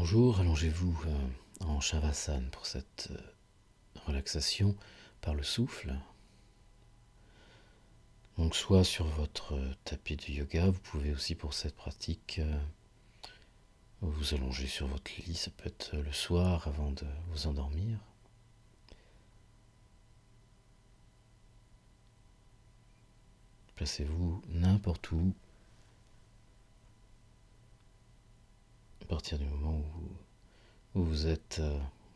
Bonjour, allongez-vous en Shavasana pour cette relaxation par le souffle. Donc soit sur votre tapis de yoga, vous pouvez aussi pour cette pratique vous allonger sur votre lit, ça peut être le soir avant de vous endormir. Placez-vous n'importe où, à partir du moment où vous êtes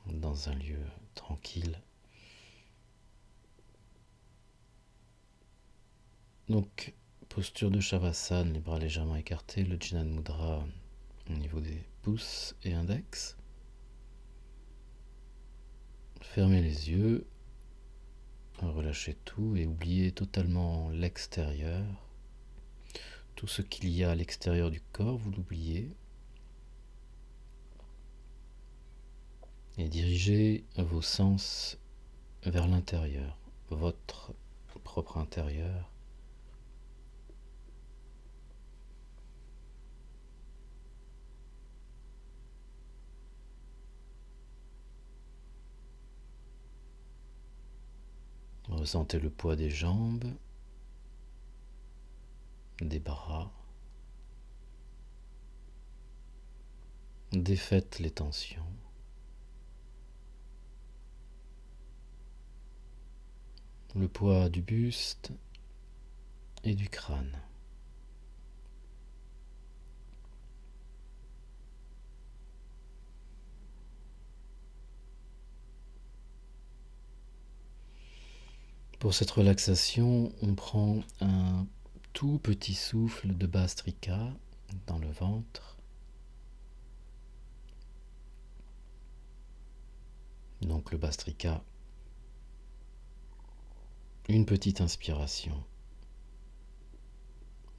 dans un lieu tranquille. Donc, posture de Shavasana, les bras légèrement écartés, le Jnan Mudra au niveau des pouces et index. Fermez les yeux, relâchez tout et oubliez totalement l'extérieur. Tout ce qu'il y a à l'extérieur du corps, vous l'oubliez. Et dirigez vos sens vers l'intérieur, votre propre intérieur. Ressentez le poids des jambes, des bras. Défaites les tensions. Le poids du buste et du crâne. Pour cette relaxation, on prend un tout petit souffle de Bhastrika dans le ventre. Donc le Bhastrika, une petite inspiration.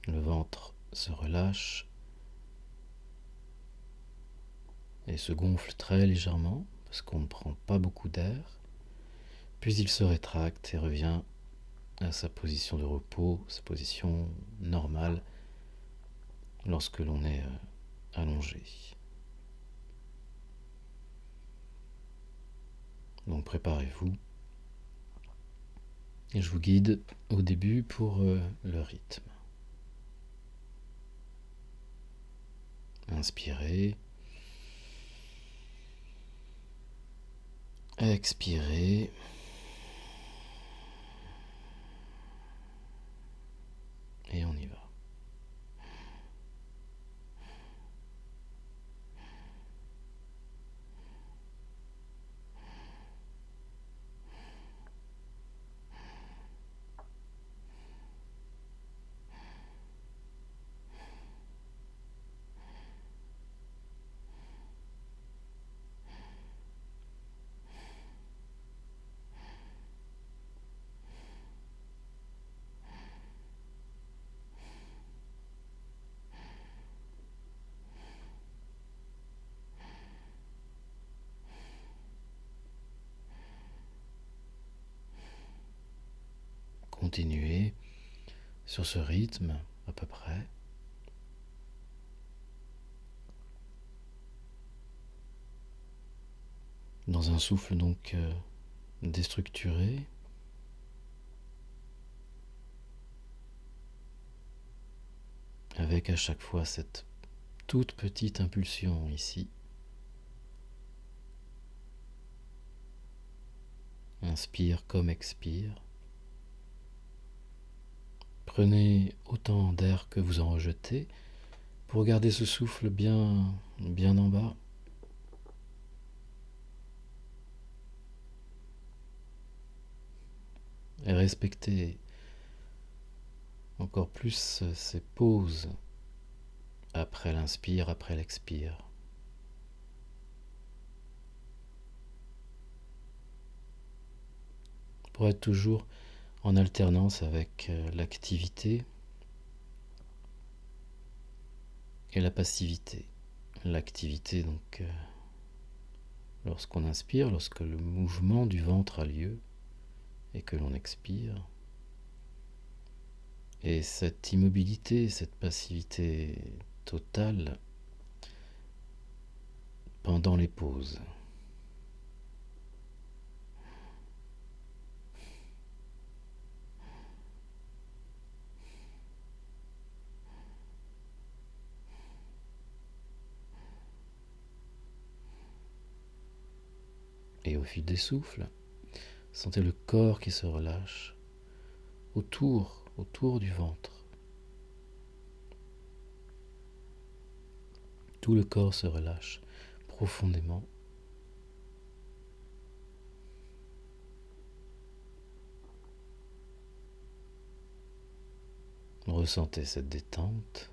Le ventre se relâche et se gonfle très légèrement parce qu'on ne prend pas beaucoup d'air. Puis il se rétracte et revient à sa position de repos, sa position normale lorsque l'on est allongé. Donc préparez-vous et je vous guide au début pour le rythme. Inspirez, expirez. Et on y va. Continuez sur ce rythme à peu près. Dans un souffle donc déstructuré. Avec à chaque fois cette toute petite impulsion ici. Inspire comme expire. Prenez autant d'air que vous en rejetez pour garder ce souffle bien en bas. Et respectez encore plus ces pauses après l'inspire, après l'expire. Pour être toujours en alternance avec l'activité et la passivité. L'activité donc lorsqu'on inspire, lorsque le mouvement du ventre a lieu et que l'on expire. Et cette immobilité, cette passivité totale pendant les pauses. Et au fil des souffles, sentez le corps qui se relâche autour du ventre. Tout le corps se relâche profondément. Ressentez cette détente.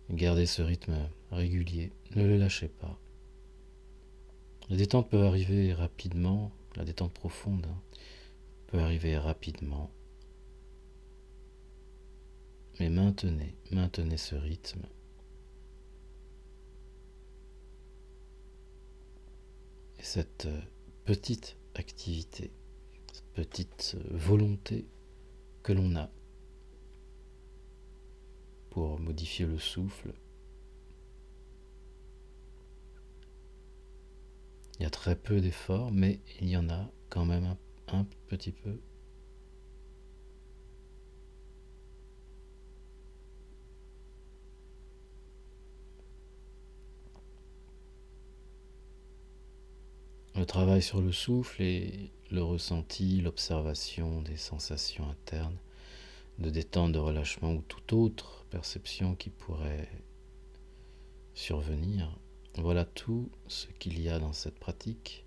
Gardez ce rythme régulier, ne le lâchez pas. La détente peut arriver rapidement, la détente profonde peut arriver rapidement. Mais maintenez ce rythme. Et cette petite activité, cette petite volonté que l'on a pour modifier le souffle. Il y a très peu d'efforts, mais il y en a quand même un petit peu. Le travail sur le souffle et le ressenti, l'observation des sensations internes, de détente, de relâchement ou toute autre perception qui pourrait survenir. Voilà tout ce qu'il y a dans cette pratique.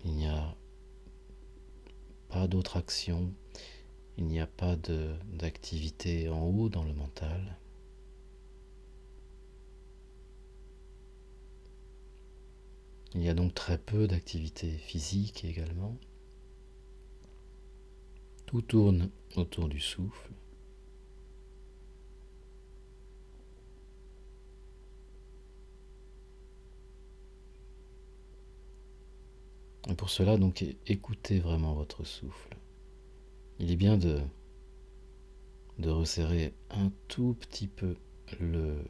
Il n'y a pas d'autre action, il n'y a pas d'activité en haut dans le mental. Il y a donc très peu d'activité physique également. Tout tourne autour du souffle. Et pour cela, donc, écoutez vraiment votre souffle. Il est bien de resserrer un tout petit peu le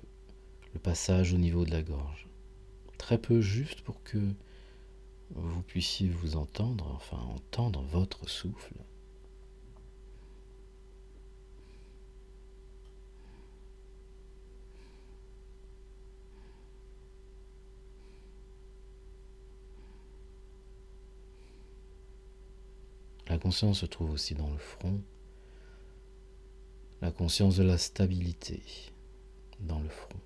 passage au niveau de la gorge. Très peu, juste pour que vous puissiez vous entendre, enfin entendre votre souffle. La conscience se trouve aussi dans le front, la conscience de la stabilité dans le front.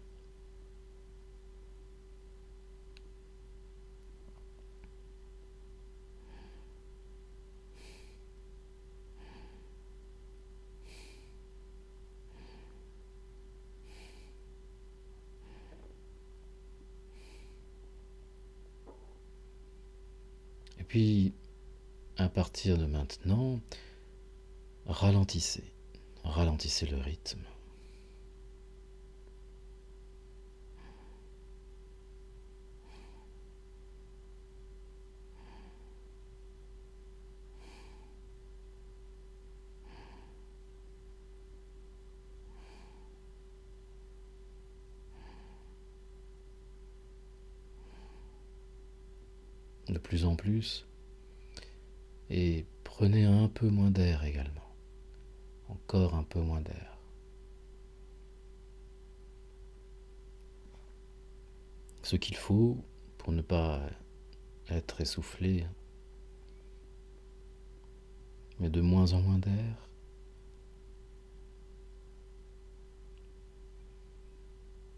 Et puis, à partir de maintenant, ralentissez le rythme. De plus en plus, et prenez un peu moins d'air également, encore un peu moins d'air. Ce qu'il faut pour ne pas être essoufflé, mais de moins en moins d'air.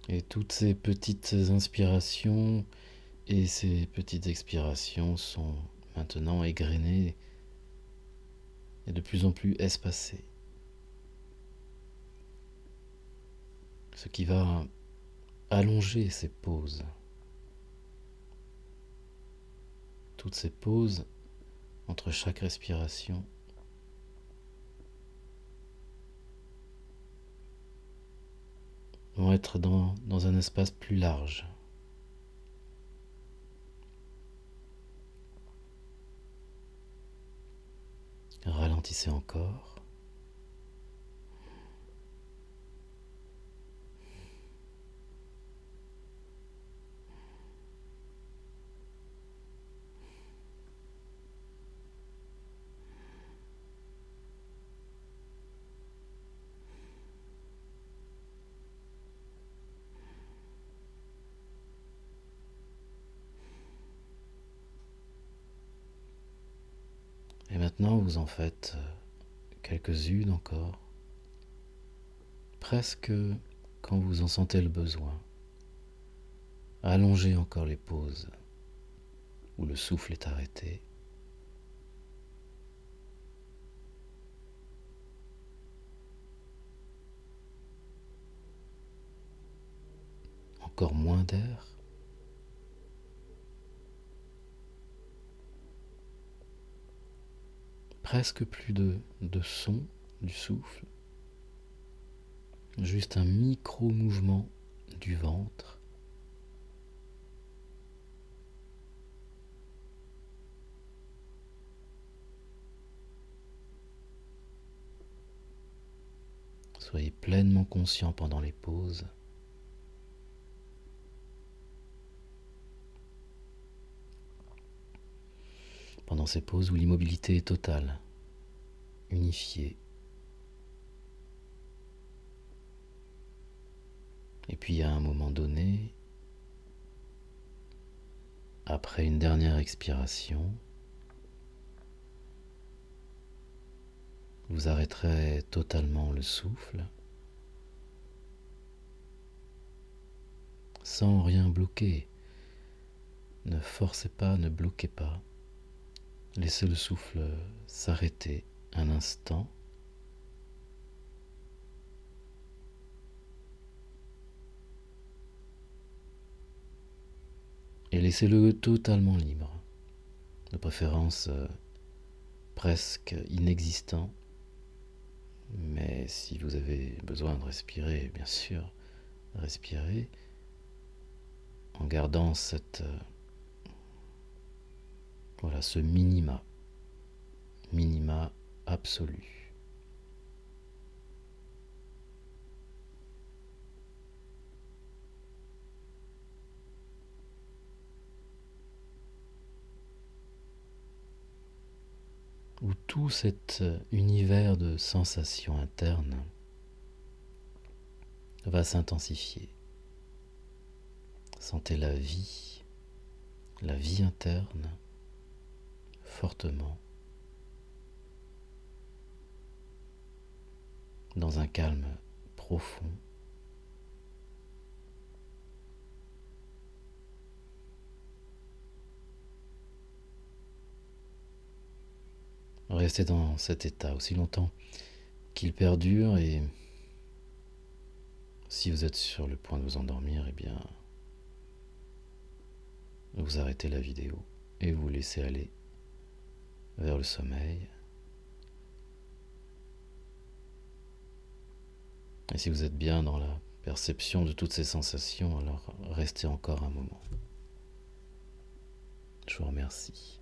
Et toutes ces petites inspirations et ces petites expirations sont maintenant égrenées et de plus en plus espacées. Ce qui va allonger ces pauses. Toutes ces pauses entre chaque respiration. Vont être dans un espace plus large. Ralentissez encore. Et maintenant, vous en faites quelques-unes encore, presque quand vous en sentez le besoin. Allongez encore les pauses où le souffle est arrêté. Encore moins d'air. Presque plus de son du souffle. Juste un micro-mouvement du ventre. Soyez pleinement conscient pendant les pauses. Pendant ces pauses où l'immobilité est totale, unifiée. Et puis à un moment donné, après une dernière expiration, vous arrêterez totalement le souffle, sans rien bloquer. Ne forcez pas, ne bloquez pas. Laissez le souffle s'arrêter un instant. Et laissez-le totalement libre, de préférence presque inexistant. Mais si vous avez besoin de respirer, bien sûr, respirez en gardant ce minima absolu. Où tout cet univers de sensations internes va s'intensifier. Sentez la vie interne, fortement, dans un calme profond. Restez dans cet état aussi longtemps qu'il perdure, et si vous êtes sur le point de vous endormir, eh bien, vous arrêtez la vidéo et vous laissez aller vers le sommeil. Et si vous êtes bien dans la perception de toutes ces sensations, alors restez encore un moment. Je vous remercie.